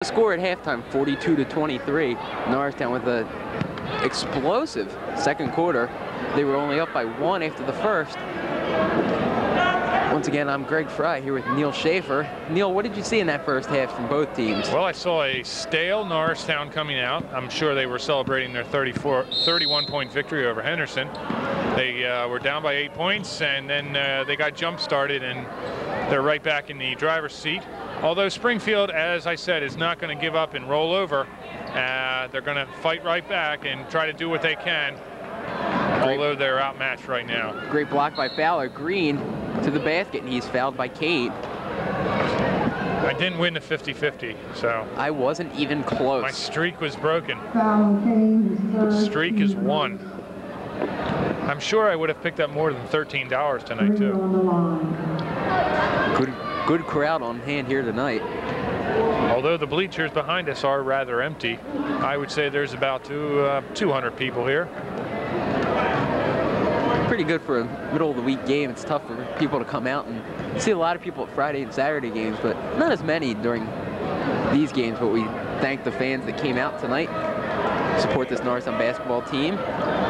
The score at halftime, 42-23. Norristown with an explosive second quarter. They were only up by 1 after the first. Once again, I'm Greg Fry here with Neil Schaefer. Neil, what did you see in that first half from both teams? Well, I saw a stale Norristown coming out. I'm sure they were celebrating their 31-point victory over Henderson. They were down by 8 points, and then they got jump-started, and they're right back in the driver's seat. Although Springfield, as I said, is not going to give up and roll over. They're going to fight right back and try to do what they can, although they're outmatched right now. Great block by Fowler. Green to the basket, and he's fouled by Kane. I didn't win the 50-50, so. I wasn't even close. My streak was broken. The streak is 1. I'm sure I would have picked up more than $13 tonight, too. Good crowd on hand here tonight. Although the bleachers behind us are rather empty, I would say there's about 200 people here. Pretty good for a middle of the week game. It's tough for people to come out, and you see a lot of people at Friday and Saturday games, but not as many during these games. But we thank the fans that came out tonight to support this Norristown basketball team.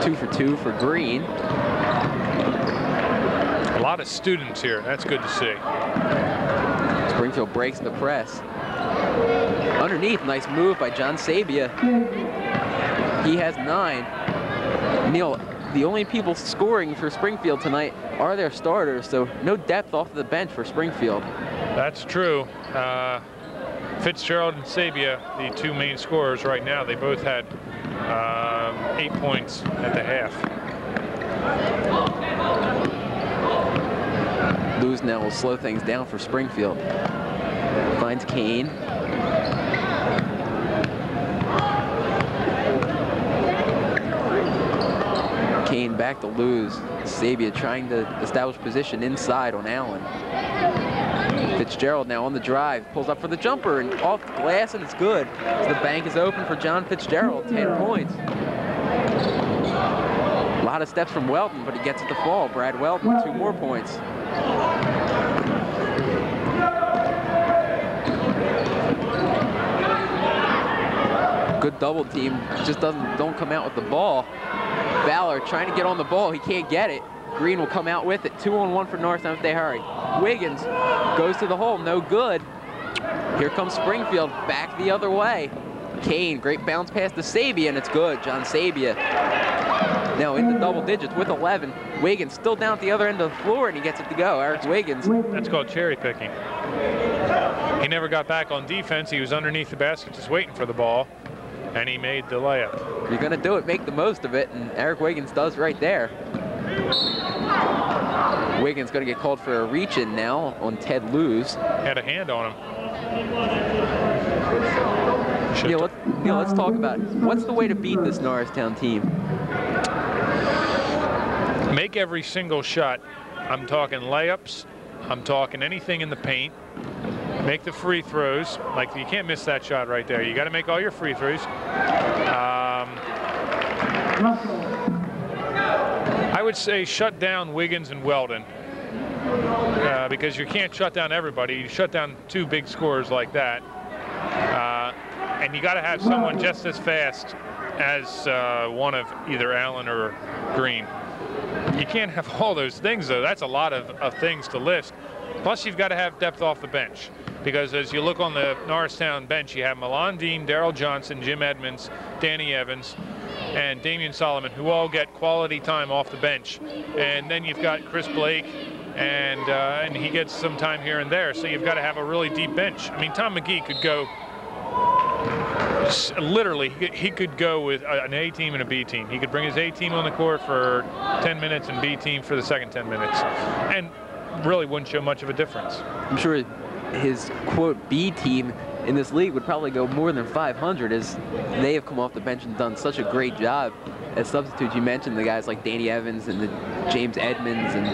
2 for 2 for Green. A lot of students here. That's good to see. Springfield breaks the press. Underneath, nice move by John Sabia. He has 9. Neil, the only people scoring for Springfield tonight are their starters, so no depth off the bench for Springfield. That's true. Fitzgerald and Sabia, the 2 main scorers right now, they both had 8 points at the half. Lose now will slow things down for Springfield. Finds Kane. Kane back to lose. Sabia trying to establish position inside on Allen. Fitzgerald now on the drive, pulls up for the jumper and off the glass, and it's good. So the bank is open for John Fitzgerald, 10 points. A lot of steps from Weldon, but he gets it to fall. Brad Weldon, 2 more points. Good double team, just don't come out with the ball. Fowler trying to get on the ball, he can't get it. Green will come out with it. 2-on-1 for Norristown if they hurry. Wiggins goes to the hole, no good. Here comes Springfield, back the other way. Kane, great bounce pass to Sabia, and it's good. John Sabia now into double digits with 11. Wiggins still down at the other end of the floor, and he gets it to go. Eric Wiggins. That's called cherry picking. He never got back on defense. He was underneath the basket just waiting for the ball, and he made the layup. You're going to do it, make the most of it, and Eric Wiggins does right there. Wiggins going to get called for a reach-in now on Ted Lewis. Had a hand on him. Neil, let's talk about it. What's the way to beat this Norristown team? Make every single shot. I'm talking layups. I'm talking anything in the paint. Make the free throws. Like, you can't miss that shot right there. You got to make all your free throws. I would say shut down Wiggins and Weldon, because you can't shut down everybody. You shut down 2 big scorers like that, and you got to have someone just as fast as one of either Allen or Green. You can't have all those things, though. That's a lot of things to list. Plus, you've got to have depth off the bench, because as you look on the Norristown bench, you have Milan Dean, Darrell Johnson, Jim Edmonds, Danny Evans, and Damian Solomon, who all get quality time off the bench. And then you've got Chris Blake, and he gets some time here and there. So you've got to have a really deep bench. I mean, Tom McGee could go, literally, he could go with an A team and a B team. He could bring his A team on the court for 10 minutes and B team for the second 10 minutes. And really wouldn't show much of a difference. I'm sure his, quote, B team in this league would probably go more than 500, as they have come off the bench and done such a great job as substitutes. You mentioned the guys like Danny Evans and the James Edmonds, and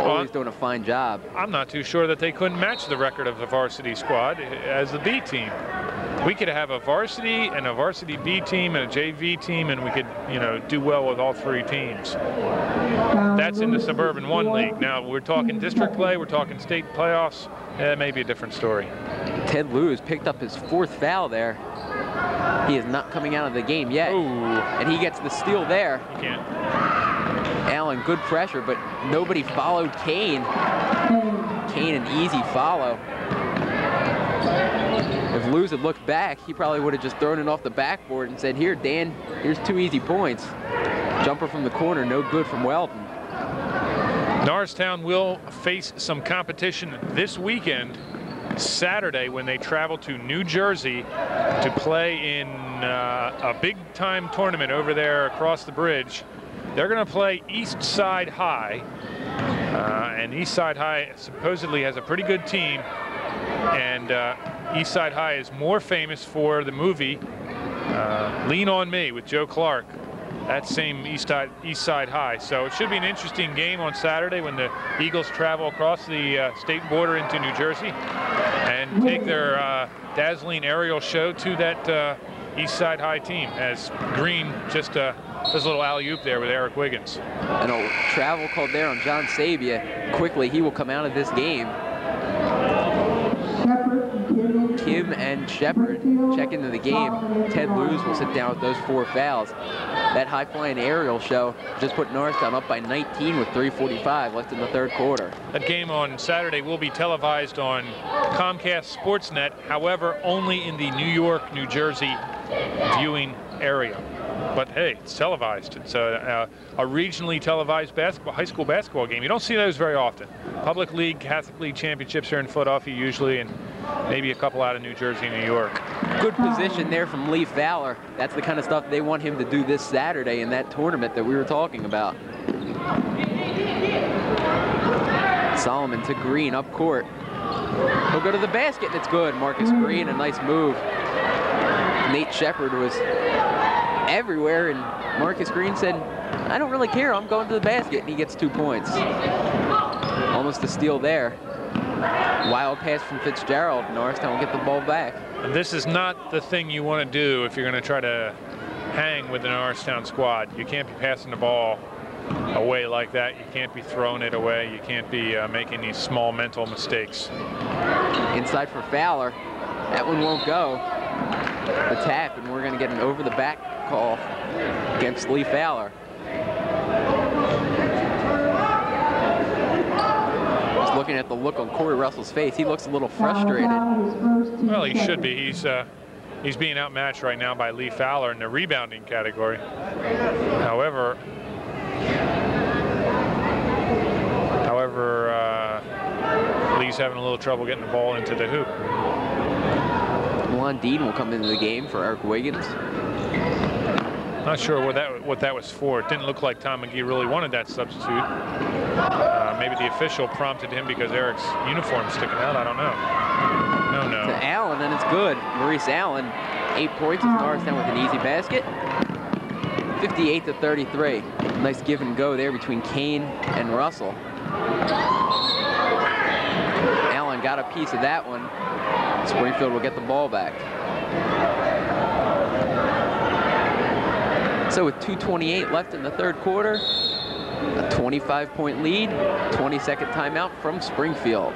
always doing a fine job. I'm not too sure that they couldn't match the record of the varsity squad as the B team. We could have a varsity and a varsity B team and a JV team, and we could, do well with all 3 teams. That's in the Suburban 1 League. Now, we're talking district play, we're talking state playoffs. That may be a different story. Ted Lewis picked up his 4th foul there. He is not coming out of the game yet. Ooh. And he gets the steal there. He can't. Allen, good pressure, but nobody followed Kane. Kane, an easy follow. If Lewis had looked back, he probably would have just thrown it off the backboard and said, here, Dan, here's 2 easy points. Jumper from the corner, no good from Weldon. Norristown will face some competition this weekend, Saturday, when they travel to New Jersey to play in a big-time tournament over there across the bridge. They're going to play East Side High, and East Side High supposedly has a pretty good team, and East Side High is more famous for the movie Lean on Me with Joe Clark. That same East Side High. So it should be an interesting game on Saturday when the Eagles travel across the state border into New Jersey and take their dazzling aerial show to that East Side High team, as Green just does a little alley-oop there with Eric Wiggins. And a travel called there on John Sabia. Quickly, he will come out of this game. Kim and Shepard check into the game. Ted Lewis will sit down with those 4 fouls. That high-flying aerial show just put Norristown up by 19 with 3:45 left in the 3rd quarter. That game on Saturday will be televised on Comcast Sportsnet, however, only in the New York, New Jersey viewing area. But hey, it's televised. It's a regionally televised high school basketball game. You don't see those very often. Public League, Catholic League championships here in Philadelphia usually, and maybe a couple out of New Jersey and New York. Good position there from Lee Fowler. That's the kind of stuff they want him to do this Saturday in that tournament that we were talking about. Solomon to Green up court. He'll go to the basket, and it's good. Marcus Green, a nice move. Nate Shepard was everywhere, and Marcus Green said, I don't really care, I'm going to the basket, and he gets 2 points. Almost a steal there. Wild pass from Fitzgerald. Norristown will get the ball back. And this is not the thing you want to do if you're going to try to hang with the Norristown squad. You can't be passing the ball away like that. You can't be throwing it away. You can't be making these small mental mistakes. Inside for Fowler. That one won't go. A tap, and we're going to get an over-the-back call against Lee Fowler. Just looking at the look on Corey Russell's face, he looks a little frustrated. Well, he should be. He's being outmatched right now by Lee Fowler in the rebounding category. However, Lee's having a little trouble getting the ball into the hoop. Dean will come into the game for Eric Wiggins. Not sure what that was for. It didn't look like Tom McGee really wanted that substitute. Maybe the official prompted him because Eric's uniform's sticking out. I don't know. No. To Allen, and it's good. Maurice Allen, 8 points as Norristown with an easy basket. 58-33. Nice give and go there between Kane and Russell. Allen got a piece of that one. Springfield will get the ball back. So with 2:28 left in the 3rd quarter, a 25-point lead, 20-second timeout from Springfield.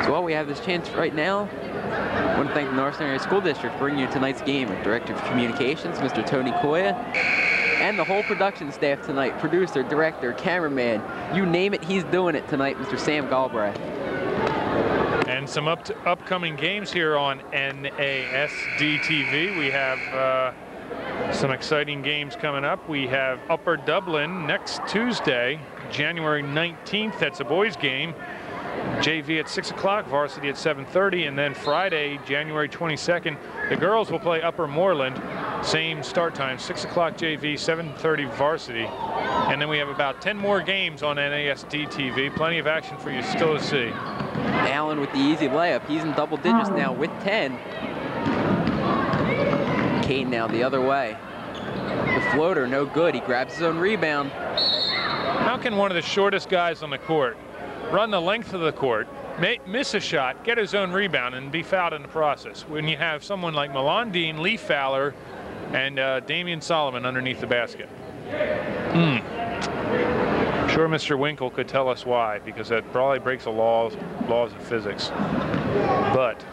So while we have this chance right now, I want to thank the Norristown Area School District for bringing you tonight's game. Our Director of Communications, Mr. Tony Koya, and the whole production staff tonight, producer, director, cameraman, you name it, he's doing it tonight, Mr. Sam Galbraith. And some upcoming games here on NASD TV. We have some exciting games coming up. We have Upper Dublin next Tuesday, January 19th. That's a boys game. JV at 6 o'clock, varsity at 7:30, and then Friday, January 22nd, the girls will play Upper Moreland. Same start time, 6 o'clock JV, 7:30 varsity. And then we have about 10 more games on NASD TV. Plenty of action for you still to see. Allen with the easy layup. He's in double digits now with 10. Kane now the other way. The floater, no good. He grabs his own rebound. How can one of the shortest guys on the court run the length of the court, miss a shot, get his own rebound, and be fouled in the process when you have someone like Milan Dean, Lee Fowler, and Damian Solomon underneath the basket? I'm sure Mr. Winkle could tell us why, because that probably breaks the laws of physics. But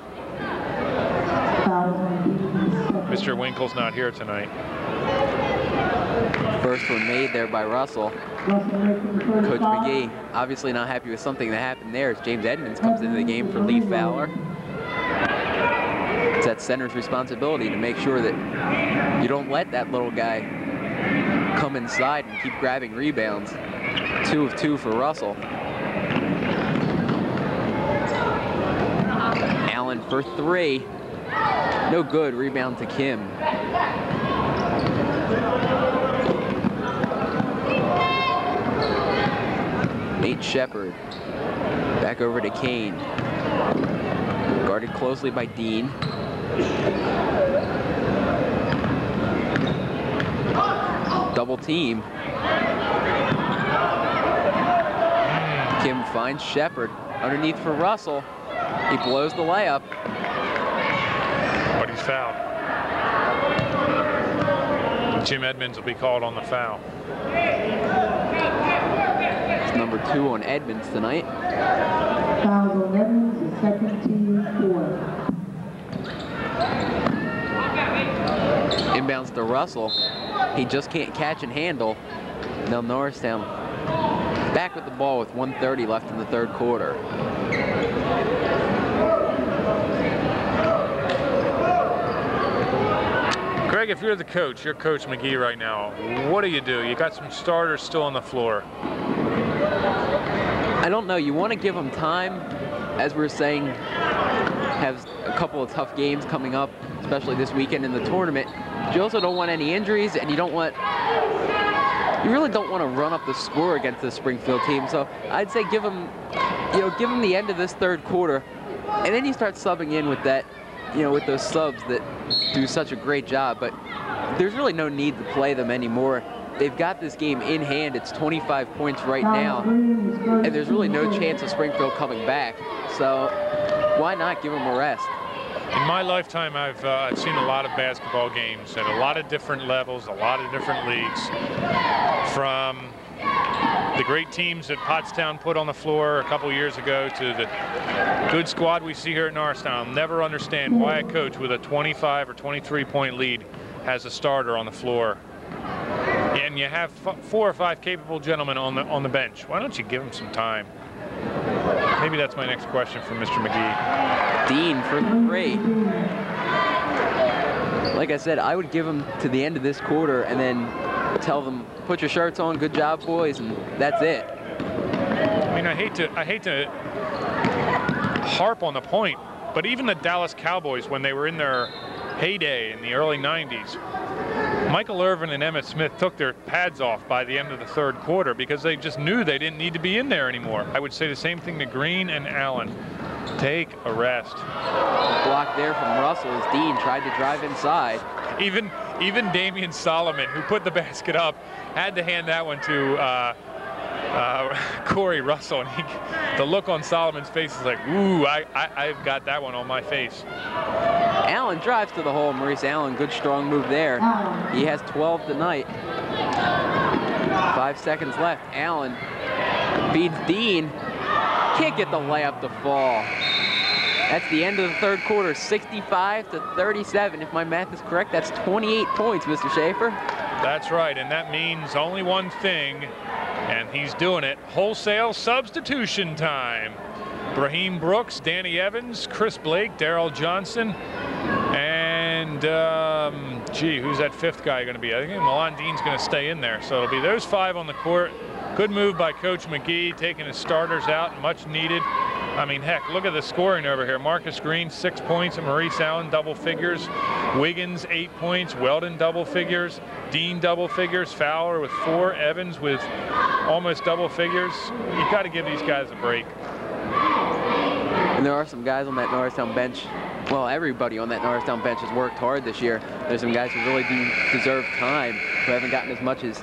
Mr. Winkle's not here tonight. First one made there by Russell. Coach McGee obviously not happy with something that happened there as James Edmonds comes into the game for Lee Fowler. It's that center's responsibility to make sure that you don't let that little guy come inside and keep grabbing rebounds. 2 of 2 for Russell. Allen for 3. No good. Rebound to Kim. Nate Shepard. Back over to Kane. Guarded closely by Dean. Double team. Kim finds Shepard underneath for Russell. He blows the layup. But he's fouled. Jim Edmonds will be called on the foul. It's number 2 on Edmonds tonight. Foul on Edmonds, the second team 4. Inbounds to Russell. He just can't catch and handle. Now Norristown back with the ball with 1:30 left in the 3rd quarter. Greg, if you're the coach, you're Coach McGee right now, what do? You got some starters still on the floor. I don't know. You want to give them time. As we were saying, have a couple of tough games coming up, especially this weekend in the tournament. But you also don't want any injuries, and you really don't want to run up the score against the Springfield team. So I'd say give them the end of this 3rd quarter, and then you start subbing in with that, with those subs that do such a great job. But there's really no need to play them anymore. They've got this game in hand. It's 25 points right now, and there's really no chance of Springfield coming back. So why not give them a rest? In my lifetime, I've seen a lot of basketball games at a lot of different levels, a lot of different leagues. From the great teams that Pottstown put on the floor a couple years ago to the good squad we see here at Norristown. I'll never understand why a coach with a 25 or 23-point lead has a starter on the floor. And you have 4 or 5 capable gentlemen on the bench. Why don't you give them some time? Maybe that's my next question for Mr. McGee. Dean for 3. Like I said, I would give them to the end of this quarter and then tell them, put your shirts on, good job, boys, and that's it. I mean, I hate to harp on the point, but even the Dallas Cowboys, when they were in their heyday in the early 90s, Michael Irvin and Emmett Smith took their pads off by the end of the 3rd quarter because they just knew they didn't need to be in there anymore. I would say the same thing to Green and Allen. Take a rest. Block there from Russell as Dean tried to drive inside. Even Damian Solomon, who put the basket up, had to hand that one to Corey Russell, and the look on Solomon's face is like, ooh, I've got that one on my face. Allen drives to the hole. Maurice Allen, good strong move there. He has 12 tonight. 5 seconds left. Allen beats Dean. Can't get the layup to fall. That's the end of the 3rd quarter, 65-37. If my math is correct, that's 28 points, Mr. Schaefer. That's right, and that means only one thing, and he's doing it. Wholesale substitution time. Brahim Brooks, Danny Evans, Chris Blake, Darrell Johnson, and who's that 5th guy going to be? I think Milan Dean's going to stay in there. So it'll be those 5 on the court. Good move by Coach McGee, taking his starters out, much needed. I mean, heck, look at the scoring over here. Marcus Green, 6 points, and Maurice Allen, double figures. Wiggins, 8 points. Weldon, double figures. Dean, double figures. Fowler with 4. Evans with almost double figures. You've got to give these guys a break. And there are some guys on that Norristown bench. Well, everybody on that Norristown bench has worked hard this year. There's some guys who really do deserve time, who haven't gotten as much as